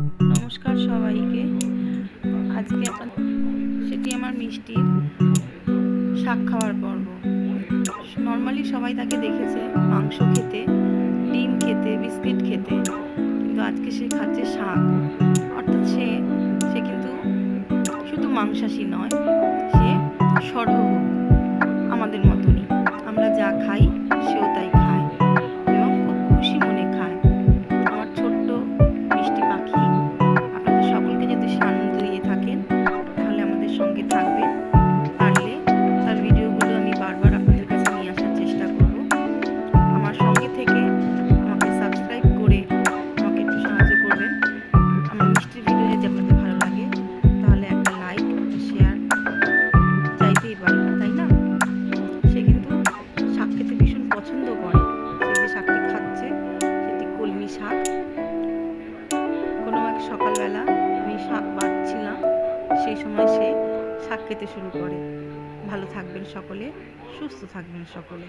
নমস্কার সবাইকে। আজকে সেটি আমার মিষ্টির শাক খাওয়ার পর্ব। নর্মালি সবাই তাকে দেখেছে মাংস খেতে, ডিম খেতে, বিস্কিট খেতে, কিন্তু আজকে সে খাচ্ছে শাক। অর্থাৎ সে কিন্তু শুধু মাংসাশী নয়, সে সর্বভুক, আমাদের মতনই। আমরা যা খাই সেও তাই খায় এবং খুব খুশি মনে খায়। আমার ছোট্ট মিষ্টি পাখি, আপনাদের সকলকে যদি সে আনন্দ দিয়ে থাকেন তাহলে আমাদের সঙ্গে থাকবেন। পারলে তার ভিডিওগুলো আমি বারবার আপনাদের কাছে নিয়ে আসার চেষ্টা করব। আমার সঙ্গে থেকে আমাকে সাবস্ক্রাইব করে আমাকে একটু সাহায্য করবেন। আমার মিষ্টির ভিডিও যদি আপনাদের ভালো লাগে তাহলে একটা লাইক, একটা শেয়ার চাইতেই পারি, তাই না? সে কিন্তু শাক খেতে ভীষণ পছন্দ করে। সে যে শাকটি খাচ্ছে সেটি কলমি শাক। কোনো এক সকালবেলা আমি শাক বাছছিলাম, সেই সময় সে শাক খেতে শুরু করে। ভালো থাকবেন সকলে, সুস্থ থাকবেন সকলে।